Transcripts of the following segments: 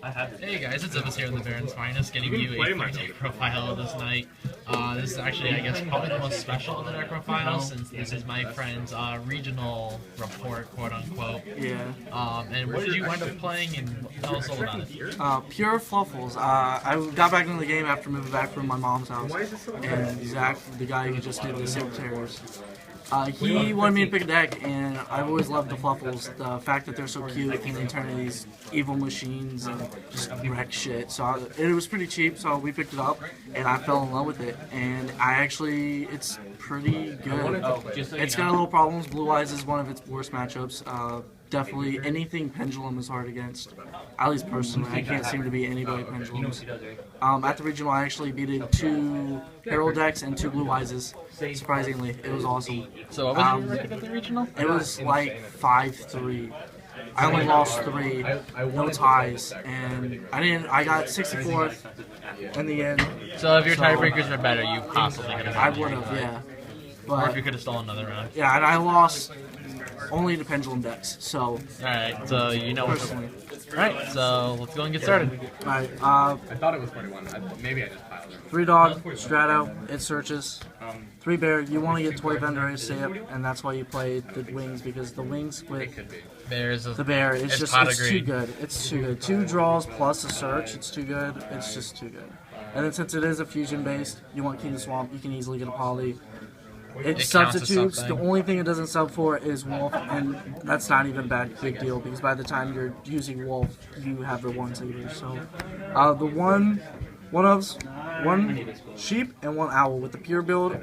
Hey guys, it's Ibis here in the Baron's Finest, getting you a deck profile this night. This is actually, I guess, probably the most special of the deck profile, since this is my friend's regional report, quote unquote. Yeah. And what did you wind up playing, and tell us all about it? Pure Fluffals. I got back into the game after moving back from my mom's house, and Zach, the guy who just did the Saber Terrors, he wanted me to pick a deck, and I've always loved the Fluffals. The fact that they're so cute and they turn into these evil machines and just wreck shit. So it was pretty cheap, so we picked it up, and I fell in love with it. And it's pretty good. It's got a little problems. Blue Eyes is one of its worst matchups. Definitely anything Pendulum is hard against. At least personally, I can't seem to beat anybody Pendulums. At the regional, I actually beat 2 Herald decks and 2 Blue Eyes. Surprisingly, it was awesome. So what was your record at the regional? It was like 5-3. I only lost 3, no ties, and I got 64th in the end. So if your tiebreakers were better, you possibly could have. I would have, yeah. But, or if you could have stolen another round. Yeah, and I lost only the Pendulum decks, so. Alright, so you know what's Alright, so let's go and get started. Alright, I thought it was 21. Maybe I just piled it. 3 dog, Strato, it searches. 3 bear, you want to get Toy Vendor ASAP, and that's why you play the wings, because the wings with the bear is just, it's too good. It's too good. 2 draws plus a search, it's too good. It's just too good. And then since it is a fusion based, you want King of Swamp, you can easily get a poly. It substitutes. The only thing it doesn't sub for is Wolf, and that's not even a big deal, because by the time you're using Wolf, you have the 1 saber. So, the one sheep and 1 owl with the pure build.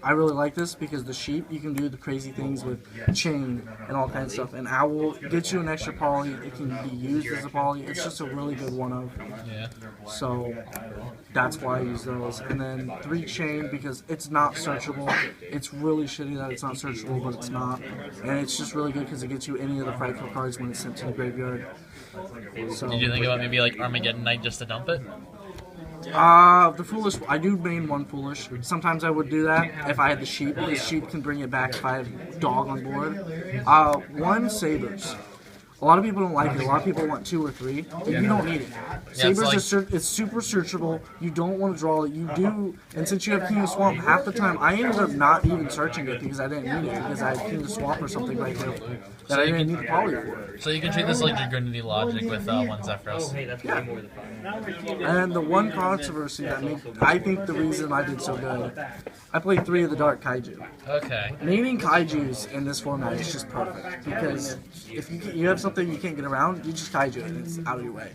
I really like this because the sheep, you can do the crazy things with chain and all kinds of stuff, and owl gets you an extra poly. It can be used as a poly. It's just a really good one of. Yeah. So that's why I use those. And then 3 chain because it's not searchable. It's really shitty that it's not searchable, but it's not. And it's just really good because it gets you any of the frightful cards when it's sent to the graveyard. So, did you think about maybe like Armageddon Knight just to dump it? The Foolish, I do main 1 Foolish. Sometimes I would do that if I had the Sheep, because Sheep can bring it back if I have Dog on board. 1 Sabers. A lot of people don't like it. A lot of people want 2 or 3. You don't need it. Sabers it's super searchable. You don't want to draw it. You do, and since you have King of Swamp, half the time I ended up not even searching it because I didn't need it, because I had King of Swamp or something right there that I didn't need the poly for. So you can treat this like Dragunity logic with 1 Zephyros. Yeah. And the one controversy that I think the reason I did so good, I played 3 of the Dark Kaiju. Okay. Naming Kaijus in this format is just perfect, because if you have something you can't get around, you just Kaiju it and it's out of your way.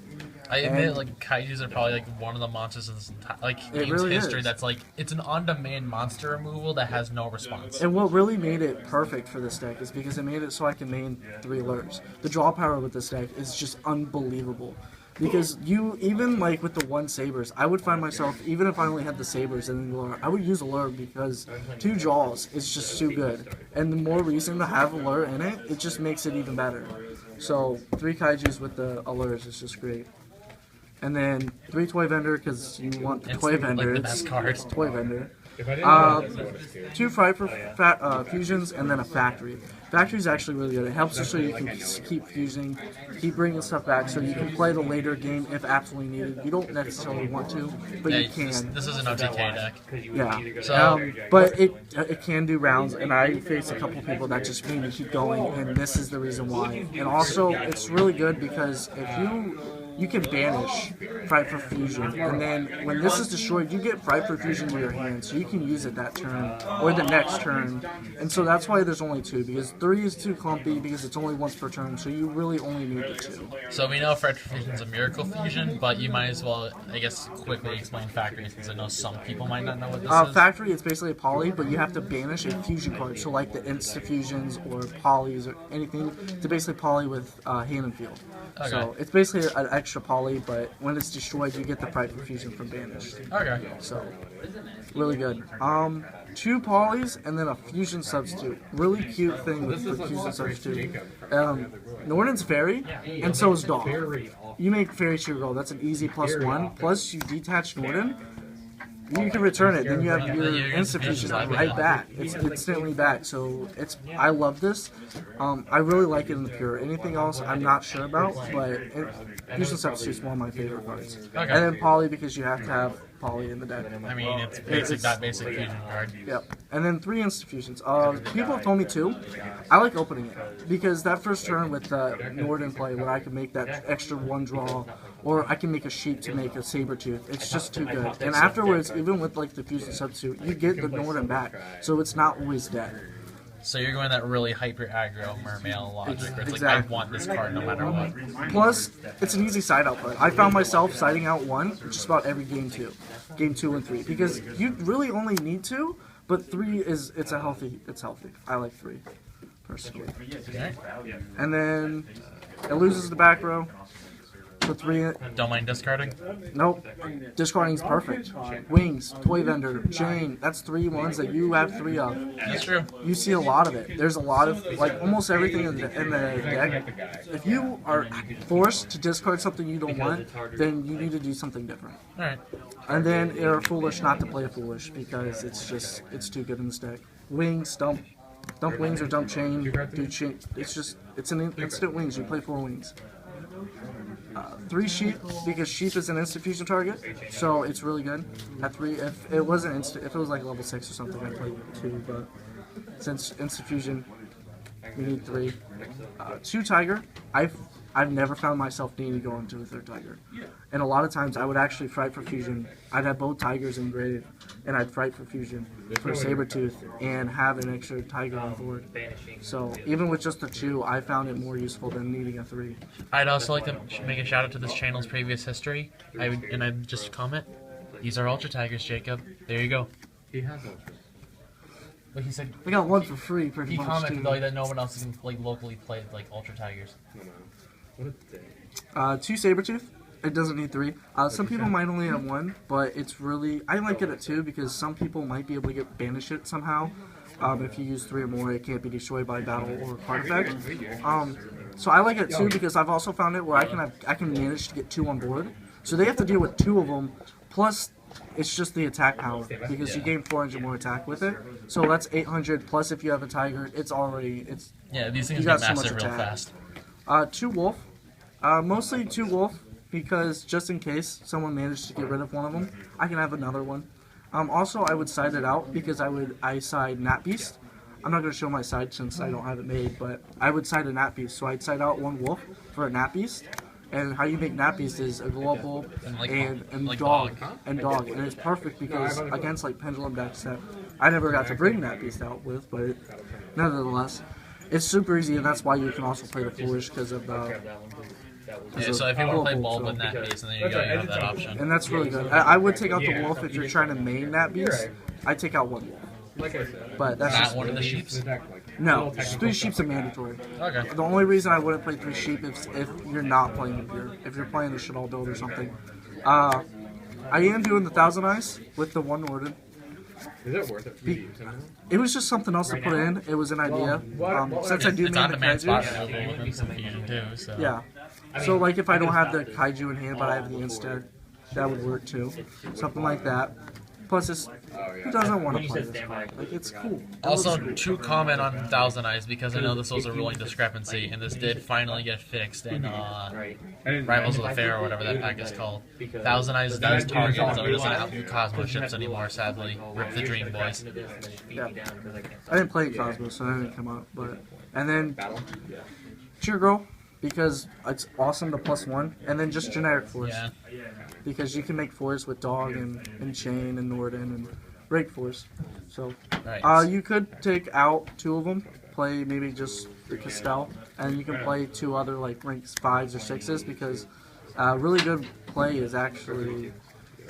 I admit, like, Kaijus are probably like one of the monsters in this entire game's history that's like, it's an on-demand monster removal that has no response. And what really made it perfect for this deck is because it made it so I can main 3 lures. The draw power with this deck is just unbelievable. Because even like with the 1 Sabers, I would find myself, even if I only had the Sabers and the lure, I would use a lure because 2 draws is just too good. And the more reason to have a lure in it, it just makes it even better. So 3 Kaijus with the allures is just great. And then 3 Toy Vendor, because you want the Toy Vendor. Like the best card. Toy Vendor. 2 Frightful Fusions, and then a Factory. Factory is actually really good. It helps you so you can keep fusing, keep bringing stuff back, so you can play the later game if absolutely needed. You don't necessarily want to, but you can. This is an OTK deck. Yeah. So, but it can do rounds, and I face a couple people that just mean to keep going, and this is the reason why. And also, it's really good because if you can banish Frightful Fusion, and then when this is destroyed, you get Frightful Fusion to your hand, so you can use it that turn, or the next turn, and so that's why there's only 2, because 3 is too clumpy, because it's only once per turn, so you really only need the 2. So we know Frightful Fusion is a Miracle Fusion, but you might as well, I guess, quickly explain Factory, since I know some people might not know what this is. Factory, it's basically a poly, but you have to banish a fusion card, so like the Insta-Fusions, or polys, or anything, to basically poly with hand and field. Okay. So it's basically an extra poly, but when it's destroyed, you get the Frightful Fusion from banished. Okay. So, really good. 2 polys and then a fusion substitute. Really cute thing with the fusion substitute. Norden's Fairy, and so is Dog. You make Fairy to your goal. That's an easy +1. Plus, you detach Norden. you can return it. Then you have your Insta-Fusion right back. It's instantly back. So I love this. I really like it in the pure. Anything else, I'm not sure about, but Fusion Substitute's one of my favorite cards. Okay. And then Poly, because you have to have Poly in the deck. I mean, it's basic, that basic fusion card. Yep. And then 3 Insta-Fusions. People have told me 2. I like opening it, because that first turn with Norden play, where I can make that extra 1 draw, or I can make a sheep to make a Sabertooth, it's just too good. And afterwards, even with like the Fusion Substitute, you get the Norden back, so it's not always dead. So you're going that really hyper aggro mermail logic, where it's Exactly. like, I want this card no matter what. Plus, it's an easy side out play. I found myself siding out 1 just about every game 2. Game 2 and 3. Because you really only need 2, but 3 it's healthy. I like 3, personally. Okay. And then it loses the back row. Put 3 in. Don't mind discarding? Nope. Discarding's perfect. Wings, Toy Vendor, Chain. That's 3 ones that you have 3 of. That's true. You see a lot of it. There's a lot of, like, almost everything in the deck. If you are forced to discard something you don't want, then you need to do something different. Alright. And then you're foolish not to play a foolish, because it's too good in this deck. Wings, dump wings or dump chain, do chain. It's an instant wings. You play 4 wings. 3 sheep, because sheep is an instant fusion target, so it's really good. At 3, if it wasn't instant, if it was like level 6 or something, I'd play 2. But since instant fusion, we need 3. 2 tiger. I've never found myself needing to go into a 3rd tiger, and a lot of times I would actually fright for fusion. I'd have both tigers in grade, and I'd fright for fusion for Sabertooth and have an extra tiger on board. So even with just the 2, I found it more useful than needing a 3. I'd also like to make a shout out to this channel's previous history. I'd just comment. These are Ultra Tigers, Jacob. There you go. He has Ultra. But he said I got 1 for free pretty he much. commented Too. though that no one else can like locally play like Ultra Tigers. What a day. 2 Sabertooth. It doesn't need 3. Some people might only have 1, but it's really... I like it at 2 because some people might be able to banish it somehow. If you use 3 or more, it can't be destroyed by battle or card effect. So I like it at 2 because I've also found it where I can manage to get 2 on board. So they have to deal with 2 of them, plus it's just the attack power, because you gain 400 more attack with it. So that's 800, plus if you have a tiger, it's already... Yeah, these things You get got so much massive real attack. fast. 2 wolf. Mostly 2 wolf, because just in case someone managed to get rid of one of them, I can have another one. Also, I would side it out, because I side Nat Beast. I'm not going to show my side since I don't have it made, but I would side a Nat Beast. So I'd side out 1 wolf for a Nat Beast. And how you make Nat Beast is a global and like dog. dog. And dog. And it's perfect because against like Pendulum decks that I never got to bring Nat Beast out with, but nevertheless, it's super easy, and that's why you can also play the Foolish because of the... Yeah, so if you want to play Bulb with Nat Beast, and then you go, you have that option. And that's really good. I would take out the wolf if you're trying to main Nat Beast. I'd take out 1 wolf. Like I said, But that's Not just... one of the sheeps? No, 3 sheep's are mandatory. Okay. The only reason I wouldn't play 3 sheep is if you're not playing the pure. If you're playing the shit all build or something. I am doing the Thousand Eyes with the 1 Norden. Is it worth it for you to use them? It was just something else to put in. It was an idea. Since I do It's main on the demand spot kaiju. available within some fusion too, so. Yeah. So like if I don't have the kaiju in hand, but I have the instead, that would work too. Something like that. Plus, it's, who doesn't want to play this card? Like, it's cool. Also, to comment on Thousand Eyes, because I know this was a ruling discrepancy, and this did finally get fixed in Rivals of the Fair, or whatever that pack is called. Thousand Eyes does target, so it doesn't outdo Cosmo ships anymore, sadly. Rip the Dream Boys. Yeah. I didn't play Cosmo, so that didn't come up. But and then Cheer Girl, because it's awesome to +1, and then just generic force. Yeah. Because you can make force with Dog and Chain and Norden and Break Force. So Right. you could take out 2 of them, play maybe just the Castell, and you can play 2 other like ranks 5s or 6s, because really good play is actually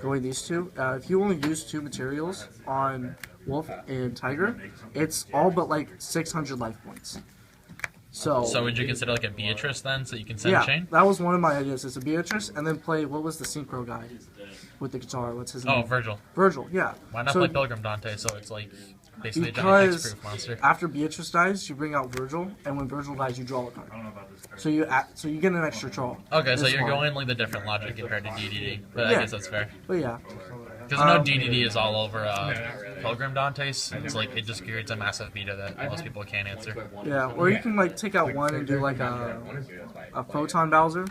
going these 2. If you only use 2 materials on Wolf and Tiger, it's all but like 600 life points. So would you consider like a Beatrice then, so you can send yeah, Chain? that was one of my ideas, is a Beatrice, and then play, what was the synchro guy with the guitar? What's his name? Oh, Virgil. Virgil, yeah. Why not So- play Pilgrim Dante, so it's like basically a giant Because X-proof monster? after Beatrice dies, you bring out Virgil, and when Virgil dies, you draw a card. So you get an extra draw. Okay, so This you're one. going like the different logic compared to DDD, but I Yeah. guess that's fair. But yeah. Because I know DDD is all over Pilgrim Dante's. It's like it just creates a massive beta that most people can't answer. Yeah, or you can like take out one and do like a Photon Bowser.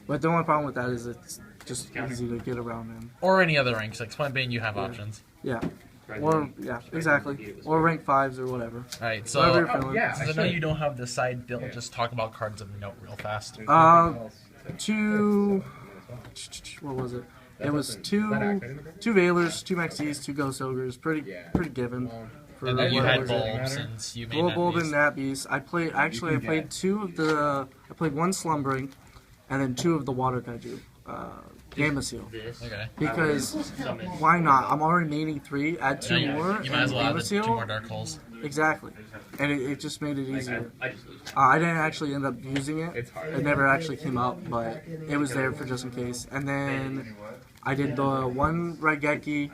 But the only problem with that is it's just easy to get around in. Or any other ranks. Like Point Bane, you have options. Yeah. Or, yeah, exactly. Or rank 5s or whatever. Alright, so since I know you don't have the side build, just talk about cards of note real fast. What was it? It was two Veilers, 2 Maxis, 2 Ghost Ogres. Pretty given. For And then you had Bulb since you made Bulb and Nat Beast. I played one Slumbering, and then 2 of the Water Kaiju. Gamma Seal. Okay. Because why not? I'm already maining 3, add 2 more. You might as well add Gamma Seal. 2 more Dark Holes. Exactly. And it just made it easier. I didn't actually end up using it. It never actually came up, but it was there for just in case. And then I did the 1 Raigeki,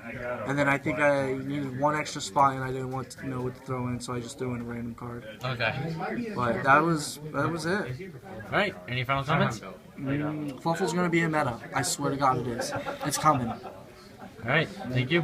and then I think I needed 1 extra spot, and I didn't want to know what to throw in, so I just threw in a random card. Okay. But that was it. Alright, any final comments? Fluffal's gonna be a meta. I swear to God it is. It's coming. Alright, thank you.